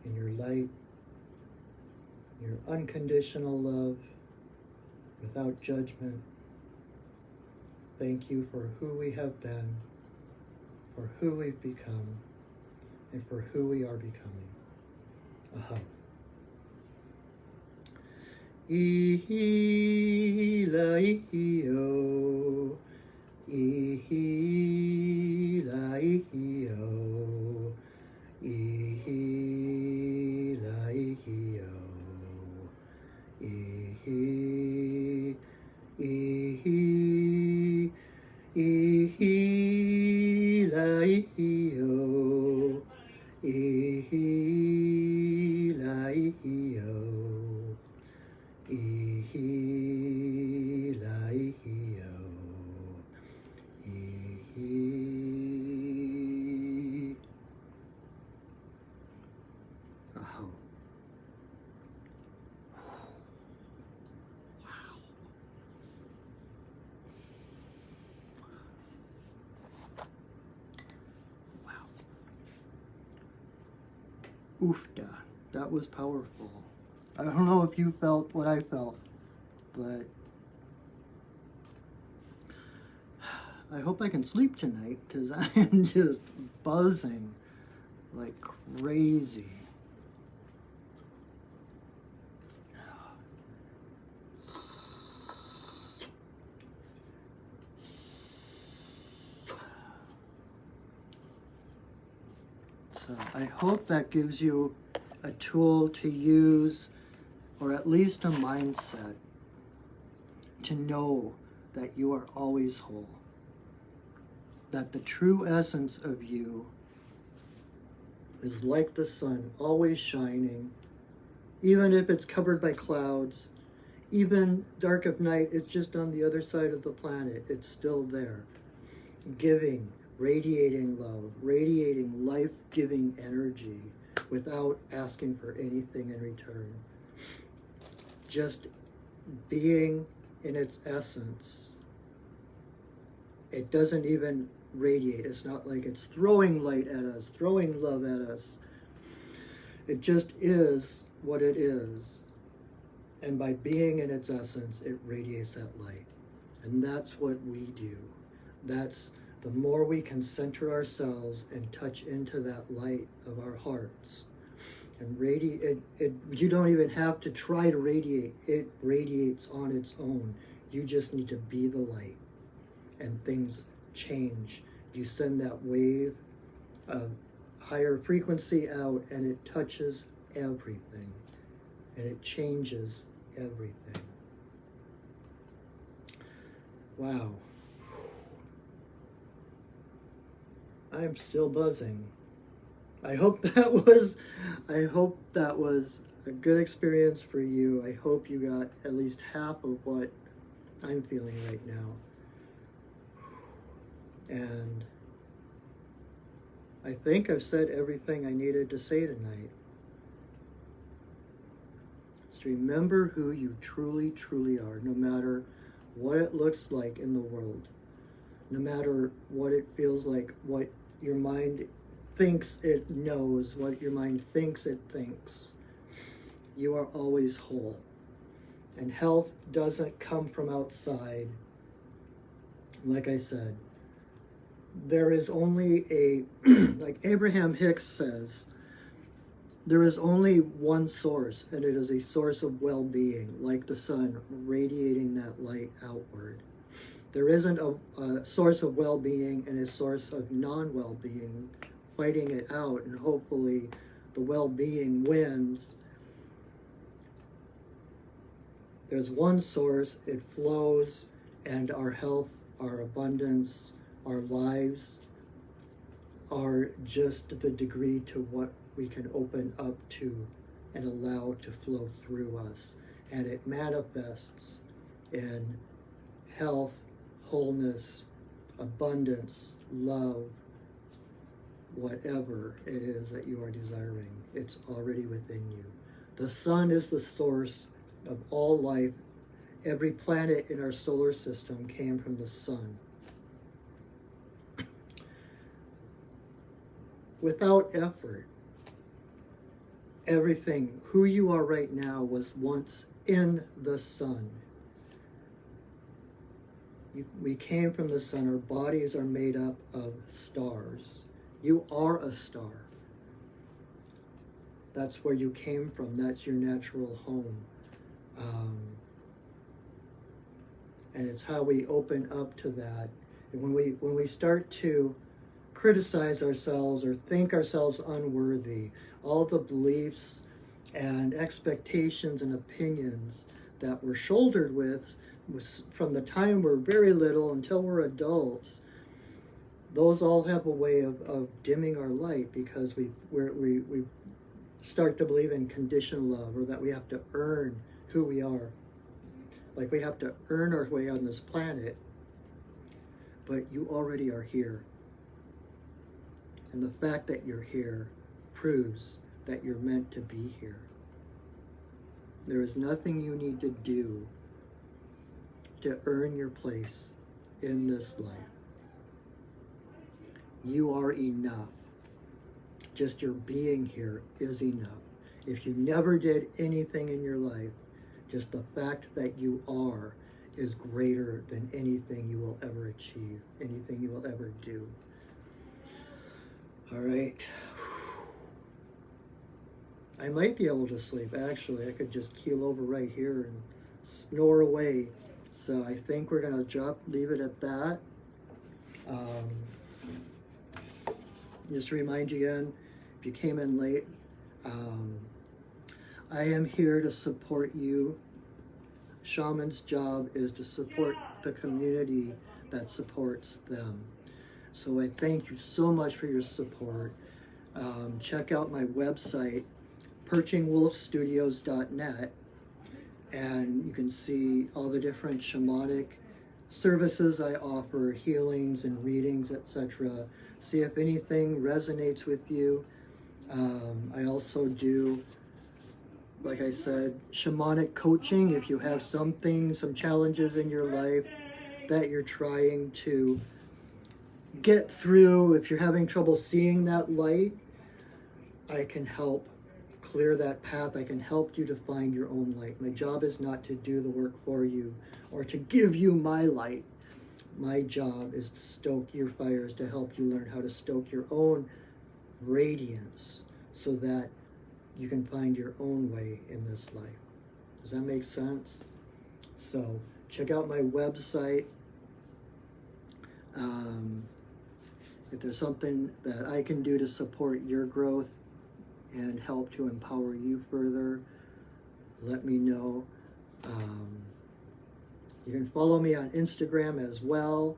[SPEAKER 1] in your light, your unconditional love, without judgment. Thank you for who we have been, for who we've become, and for who we are becoming. Aha. Ihi-la-ihi-o, ihi-la-ihi-o, ihi-la-ihi-o, ihi, ihi, ihi-la-ihi-o, ihi-la-ihi-o, ihi-la-ihi-o, ihi. Aho. Wow. Wow. Oofda. That was powerful. I don't know if you felt what I felt, but I hope I can sleep tonight because I am just buzzing like crazy. So I hope that gives you a tool to use, or at least a mindset to know that you are always whole, that the true essence of you is like the sun, always shining, even if it's covered by clouds, even dark of night, it's just on the other side of the planet, it's still there, giving, radiating love, radiating life-giving energy without asking for anything in return. Just being in its essence. It doesn't even radiate. It's not like it's throwing light at us, throwing love at us. It just is what it is. And by being in its essence, it radiates that light. And that's what we do. That's the more we can center ourselves and touch into that light of our hearts. And radiate, you don't even have to try to radiate. It radiates on its own. You just need to be the light. And things change. You send that wave of higher frequency out and it touches everything. And it changes everything. Wow. I'm still buzzing. I hope that was a good experience for you. I hope you got at least half of what I'm feeling right now. And I think I've said everything I needed to say tonight. Just remember who you truly, truly are, no matter what it looks like in the world, no matter what it feels like, what your mind thinks it knows, what your mind thinks it thinks. You are always whole. And health doesn't come from outside. Like I said, there is only like Abraham Hicks says, there is only one source, and it is a source of well-being, like the sun radiating that light outward. There isn't a source of well-being and a source of non-well-being fighting it out, and hopefully the well-being wins There's one source, it flows, and our health, our abundance, our lives are just the degree to what we can open up to and allow to flow through us. And it manifests in health, wholeness, abundance, love, whatever it is that you are desiring. It's already within you. The sun is the source of all life. Every planet in our solar system came from the sun. Without effort, everything, who you are right now, was once in the sun. We came from the sun. Our bodies are made up of stars. You are a star. That's where you came from. That's your natural home. And it's how we open up to that. And when we start to criticize ourselves or think ourselves unworthy, all the beliefs and expectations and opinions that we're shouldered with from the time we're very little until we're adults, those all have a way of dimming our light, because we start to believe in conditional love, or that we have to earn who we are. Like we have to earn our way on this planet, but you already are here. And the fact that you're here proves that you're meant to be here. There is nothing you need to do to earn your place in this life. You are enough. Just your being here is enough. If you never did anything in your life, just the fact that you are is greater than anything you will ever achieve, anything you will ever do. All right. I might be able to sleep. Actually, I could just keel over right here and snore away. So I think we're going to leave it at that. Just to remind you again, if you came in late, I am here to support you. Shaman's job is to support the community that supports them. So I thank you so much for your support. Check out my website, perchingwolfstudios.net, and you can see all the different shamanic services I offer, healings and readings, etc. See if anything resonates with you. I also do, like I said, shamanic coaching. If you have some challenges in your life that you're trying to get through, if you're having trouble seeing that light, I can help clear that path. I can help you to find your own light. My job is not to do the work for you or to give you my light. My job is to stoke your fires, to help you learn how to stoke your own radiance so that you can find your own way in this life. Does that make sense? So check out my website. If there's something that I can do to support your growth and help to empower you further, let me know. You can follow me on Instagram as well.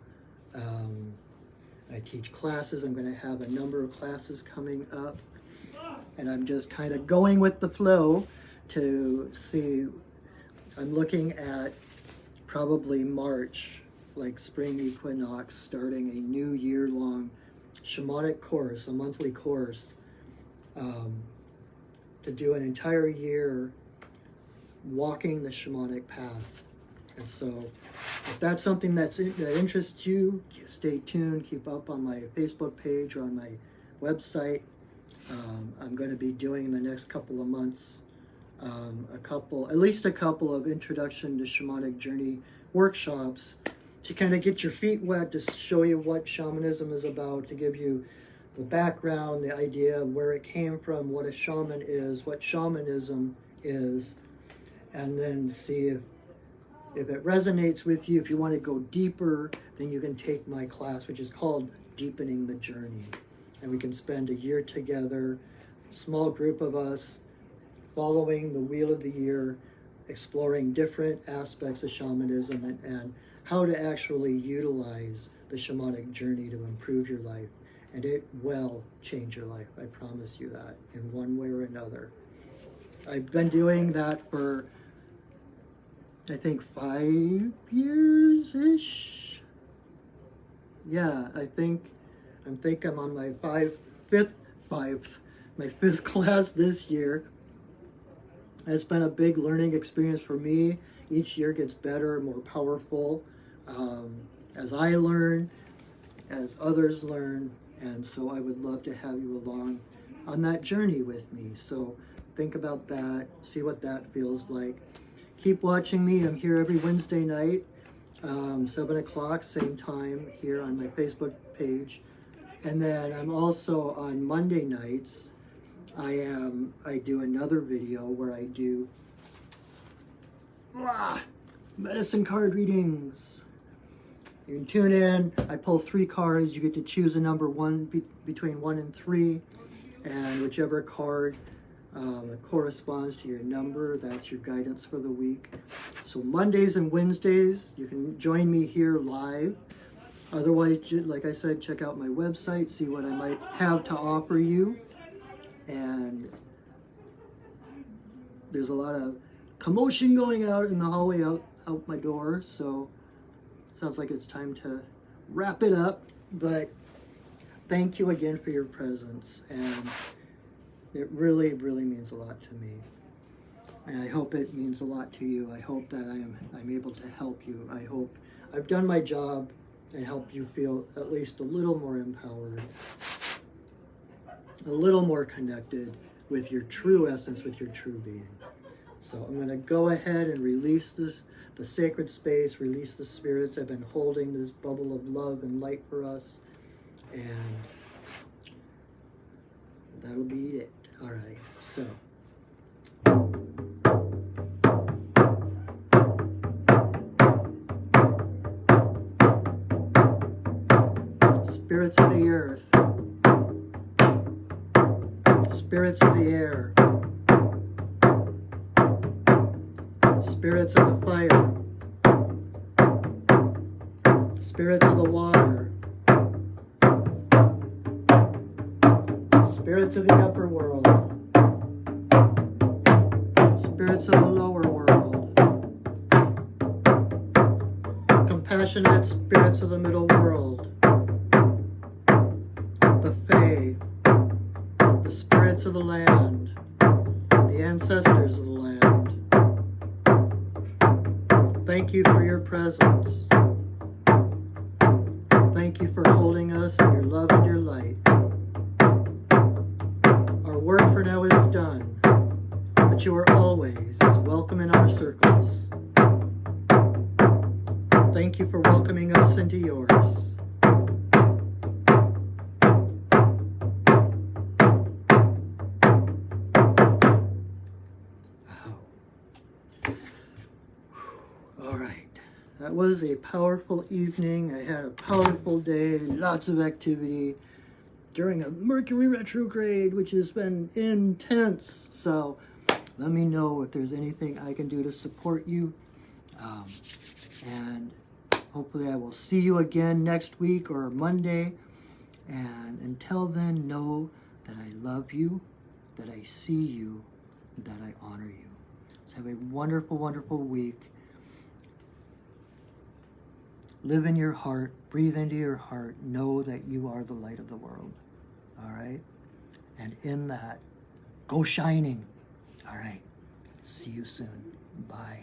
[SPEAKER 1] I teach classes. I'm going to have a number of classes coming up. And I'm just kind of going with the flow to see. I'm looking at probably March, like spring equinox, starting a new year-long shamanic course, a monthly course, to do an entire year walking the shamanic path. And so if that's something that interests you, stay tuned, keep up on my Facebook page or on my website. I'm going to be doing in the next couple of months at least a couple of introduction to shamanic journey workshops to kind of get your feet wet, to show you what shamanism is about, to give you the background, the idea of where it came from, what a shaman is, what shamanism is, and then see if it resonates with you. If you want to go deeper, then you can take my class, which is called Deepening the Journey. And we can spend a year together, small group of us, following the wheel of the year, exploring different aspects of shamanism and how to actually utilize the shamanic journey to improve your life. And it will change your life. I promise you that, in one way or another. I've been doing that for, I think, 5 years-ish. Yeah, I think I'm on my fifth class this year. It's been a big learning experience for me. Each year gets better, more powerful, as I learn, as others learn, and so I would love to have you along on that journey with me. So think about that, see what that feels like. Keep watching me. I'm here every Wednesday night, 7 o'clock, same time here on my Facebook page. And then I'm also on Monday nights. I do another video where I do medicine card readings. You can tune in. I pull 3 cards. You get to choose a number between 1 and 3, and whichever card corresponds to your number, that's your guidance for the week. So Mondays and Wednesdays, you can join me here live. Otherwise, like I said, check out my website, see what I might have to offer you. And there's a lot of commotion going out in the hallway out my door, so sounds like it's time to wrap it up. But thank you again for your presence, and it really, really means a lot to me. And I hope it means a lot to you. I hope that I'm able to help you. I hope I've done my job and help you feel at least a little more empowered, a little more connected with your true essence, with your true being. So I'm going to go ahead and release the sacred space, release the spirits that have been holding this bubble of love and light for us. And that'll be it. All right. So. Spirits of the earth. Spirits of the air. Spirits of the fire. Spirits of the water. Spirits of the upper world. Spirits of the lower world. Compassionate spirits of the middle world. The Fae. The spirits of the land. The ancestors of the land. Thank you for your presence. Thank you for holding us in your love and your light. Our work for now is done, but you are always welcome in our circles. Thank you for welcoming us into yours. That was a powerful evening. I had a powerful day, lots of activity during a Mercury retrograde, which has been intense. So let me know if there's anything I can do to support you. And hopefully I will see you again next week or Monday. And until then, know that I love you, that I see you, that I honor you. So have a wonderful, wonderful week. Live in your heart, breathe into your heart, know that you are the light of the world, all right? And in that, go shining, all right? See you soon. Bye.